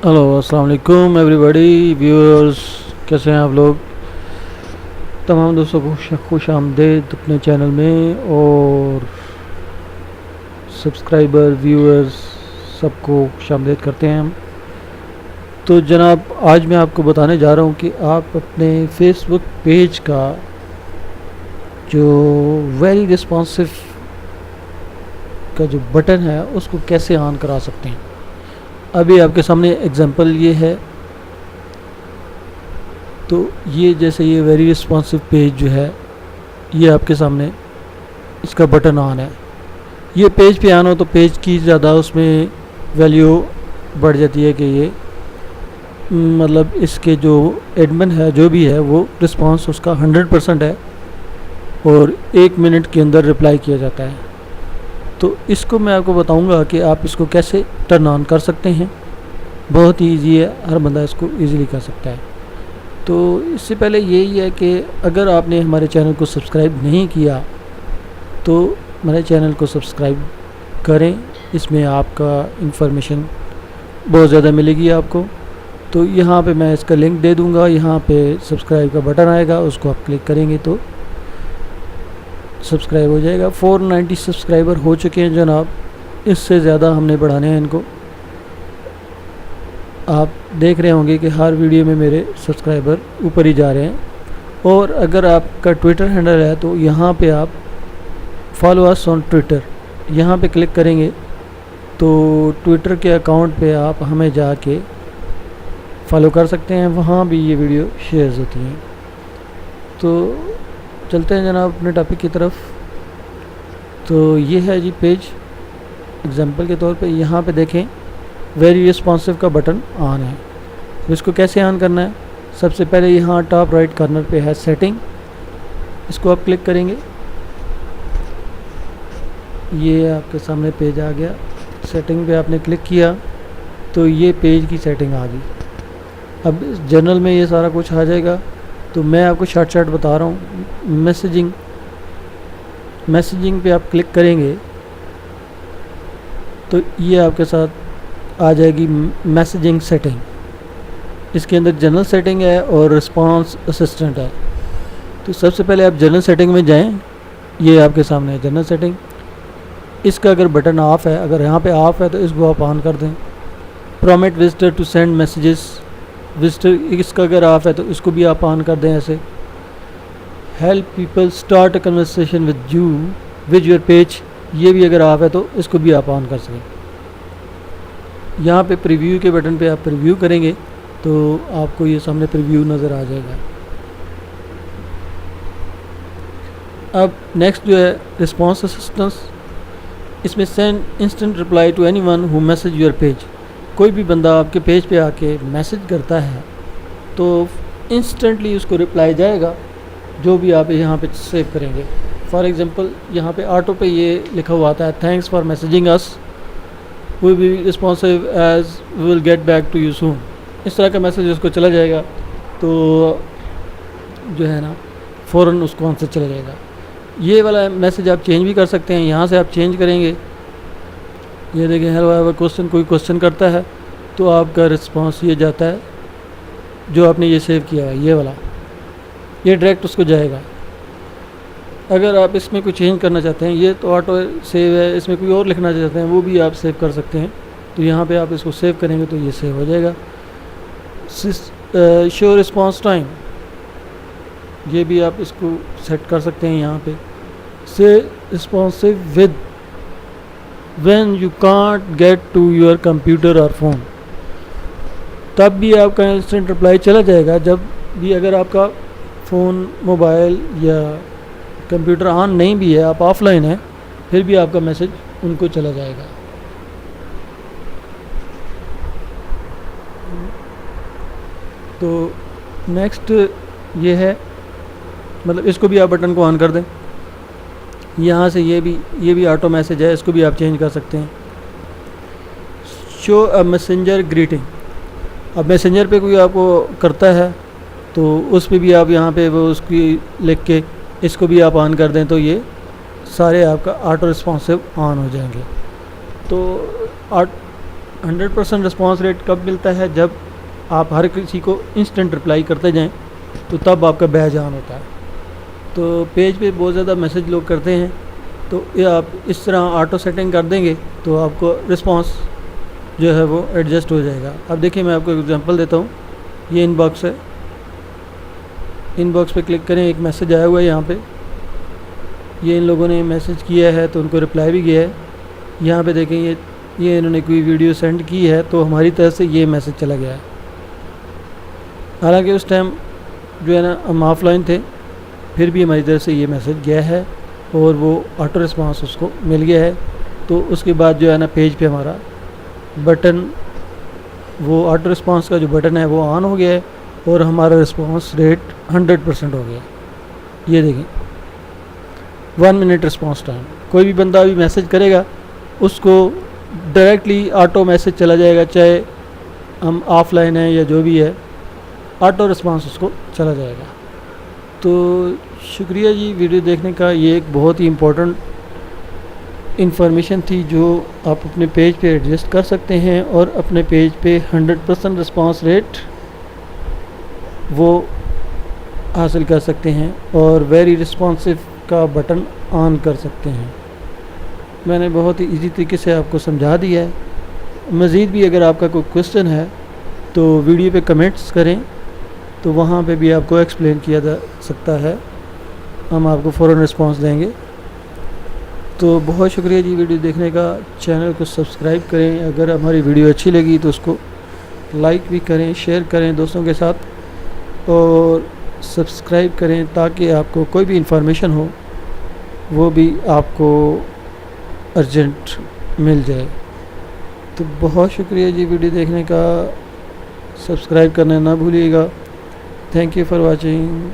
Hello अस्सलाम वालेकुम everybody viewers. कैसे हैं आप लोग? तमाम दोस्तों को खुश आमदेद अपने चैनल में, और सब्सक्राइबर व्यूअर्स सबको खुश आमदेद करते हैं हम। तो जनाब, आज मैं आपको बताने जा रहा हूं कि आप अपने फेसबुक पेज का जो वेरी रिस्पॉन्सिव का जो बटन है उसको कैसे ऑन करा सकते हैं। अभी आपके सामने एग्जांपल ये है। तो ये जैसे ये वेरी रिस्पॉन्सिव पेज जो है, ये आपके सामने इसका बटन ऑन है। ये पेज पे ऑन हो तो पेज की ज़्यादा उसमें वैल्यू बढ़ जाती है कि ये मतलब इसके जो एडमिन है जो भी है वो रिस्पांस उसका 100% है और 1 मिनट के अंदर रिप्लाई किया जाता है। तो इसको मैं आपको बताऊंगा कि आप इसको कैसे टर्न ऑन कर सकते हैं। बहुत ही ईजी है, हर बंदा इसको इजीली कर सकता है। तो इससे पहले यही है कि अगर आपने हमारे चैनल को सब्सक्राइब नहीं किया तो हमारे चैनल को सब्सक्राइब करें। इसमें आपका इंफॉर्मेशन बहुत ज़्यादा मिलेगी आपको। तो यहाँ पे मैं इसका लिंक दे दूँगा, यहाँ पे सब्सक्राइब का बटन आएगा, उसको आप क्लिक करेंगे तो सब्सक्राइब हो जाएगा। 490 सब्सक्राइबर हो चुके हैं जनाब, इससे ज़्यादा हमने बढ़ाने हैं इनको। आप देख रहे होंगे कि हर वीडियो में मेरे सब्सक्राइबर ऊपर ही जा रहे हैं। और अगर आपका ट्विटर हैंडल है तो यहाँ पे आप फॉलो अस ऑन ट्विटर, यहाँ पे क्लिक करेंगे तो ट्विटर के अकाउंट पे आप हमें जाके फॉलो कर सकते हैं, वहाँ भी ये वीडियो शेयर होती हैं। तो चलते हैं जनाब अपने टॉपिक की तरफ। तो ये है जी पेज, एग्जांपल के तौर पे यहाँ पे देखें वेरी रिस्पॉन्सिव का बटन ऑन है। तो इसको कैसे ऑन करना है? सबसे पहले यहाँ टॉप राइट कॉर्नर पे है सेटिंग, इसको आप क्लिक करेंगे। ये आपके सामने पेज आ गया। सेटिंग पे आपने क्लिक किया तो ये पेज की सेटिंग आ गई। अब जनरल में ये सारा कुछ आ जाएगा। तो मैं आपको शॉर्ट बता रहा हूँ। मैसेजिंग पे आप क्लिक करेंगे तो ये आपके साथ आ जाएगी मैसेजिंग सेटिंग। इसके अंदर जनरल सेटिंग है और रिस्पांस असिस्टेंट है। तो सबसे पहले आप जनरल सेटिंग में जाएं। ये आपके सामने है जनरल सेटिंग। इसका अगर बटन ऑफ है, अगर यहाँ पे ऑफ है तो इसको आप ऑन कर दें। Permit visitor to send messages, visitor इसका अगर ऑफ है तो इसको भी आप ऑन कर दें ऐसे। Help people start a conversation with you with your page, ये भी अगर ऑफ है तो इसको भी आप ऑन कर सकें। यहाँ पे प्रीव्यू के बटन पे आप प्रीव्यू करेंगे तो आपको ये सामने प्रीव्यू नज़र आ जाएगा। अब नेक्स्ट जो है रिस्पांस असिस्टेंस, इसमें send instant reply to anyone who message your page. कोई भी बंदा आपके पेज पे आके मैसेज करता है तो इंस्टेंटली उसको रिप्लाई जाएगा जो भी आप यहाँ पे सेव करेंगे। फॉर एग्जांपल यहाँ पे ऑटो पे ये लिखा हुआ आता है, thanks for messaging us, we be responsive as we will get back to you soon. इस तरह का मैसेज उसको चला जाएगा तो जो है ना फ़ौरन उसको आंसर चला जाएगा। ये वाला मैसेज आप चेंज भी कर सकते हैं, यहाँ से आप चेंज करेंगे। ये देखें, हेलो हैव अ क्वेश्चन, कोई क्वेश्चन करता है तो आपका रिस्पांस ये जाता है जो आपने ये सेव किया है, ये वाला, ये डायरेक्ट उसको जाएगा। अगर आप इसमें कोई चेंज करना चाहते हैं, ये तो ऑटो सेव है, इसमें कोई और लिखना चाहते हैं वो भी आप सेव कर सकते हैं। तो यहाँ पे आप इसको सेव करेंगे तो ये सेव हो जाएगा। शो रिस्पांस टाइम, ये भी आप इसको सेट कर सकते हैं यहाँ पे। से responsive with when you can't get to your computer और फोन, तब भी आपका इंस्टेंट रिप्लाई चला जाएगा जब भी अगर आपका फ़ोन, मोबाइल या कंप्यूटर ऑन नहीं भी है, आप ऑफलाइन हैं, फिर भी आपका मैसेज उनको चला जाएगा। तो नेक्स्ट ये है, मतलब इसको भी आप बटन को ऑन कर दें। यहाँ से ये भी ऑटो मैसेज है, इसको भी आप चेंज कर सकते हैं। शो अ मैसेंजर ग्रीटिंग, अब मैसेंजर पे कोई आपको करता है तो उस पर भी आप यहाँ पे वो उसकी लिख के इसको भी आप ऑन कर दें तो ये सारे आपका ऑटो रिस्पॉन्सिव ऑन हो जाएंगे। तो 100% रिस्पॉन्स रेट कब मिलता है? जब आप हर किसी को इंस्टेंट रिप्लाई करते जाएं, तो तब आपका बैच ऑन होता है। तो पेज पे बहुत ज़्यादा मैसेज लोग करते हैं, तो ये आप इस तरह ऑटो सेटिंग कर देंगे तो आपको रिस्पॉन्स जो है वो एडजस्ट हो जाएगा। अब देखिए मैं आपको एग्जांपल देता हूँ। ये इनबॉक्स है, इनबॉक्स पे क्लिक करें, एक मैसेज आया हुआ है यहाँ पे। ये इन लोगों ने मैसेज किया है तो उनको रिप्लाई भी किया है। यहाँ पे देखें ये इन्होंने कोई वीडियो सेंड की है तो हमारी तरफ से ये मैसेज चला गया है। हालांकि उस टाइम जो है ना हम ऑफलाइन थे, फिर भी हमारी तरफ से ये मैसेज गया है और वो ऑटो रिस्पांस उसको मिल गया है। तो उसके बाद जो है ना पेज पे हमारा बटन, वो ऑटो रिस्पांस का जो बटन है वो ऑन हो गया है और हमारा रिस्पांस रेट 100% हो गया। ये देखें 1 मिनट रिस्पांस टाइम। कोई भी बंदा अभी मैसेज करेगा उसको डायरेक्टली ऑटो मैसेज चला जाएगा, चाहे हम ऑफलाइन हैं या जो भी है, ऑटो रिस्पांस उसको चला जाएगा। तो शुक्रिया जी वीडियो देखने का। ये एक बहुत ही इम्पोर्टेंट इंफॉर्मेशन थी जो आप अपने पेज पे एडजस्ट कर सकते हैं और अपने पेज पे 100% रिस्पांस रेट वो हासिल कर सकते हैं और वेरी रिस्पॉन्सिव का बटन ऑन कर सकते हैं। मैंने बहुत ही इजी तरीके से आपको समझा दिया है। मज़ीद भी अगर आपका कोई क्वेश्चन है तो वीडियो पे कमेंट्स करें, तो वहाँ पे भी आपको एक्सप्लेन किया जा सकता है, हम आपको फ़ौरन रिस्पांस देंगे। तो बहुत शुक्रिया जी वीडियो देखने का। चैनल को सब्सक्राइब करें, अगर हमारी वीडियो अच्छी लगी तो उसको लाइक भी करें, शेयर करें दोस्तों के साथ और सब्सक्राइब करें ताकि आपको कोई भी इंफॉर्मेशन हो वो भी आपको अर्जेंट मिल जाए। तो बहुत शुक्रिया जी वीडियो देखने का। सब्सक्राइब करना ना भूलिएगा। Thank you for watching.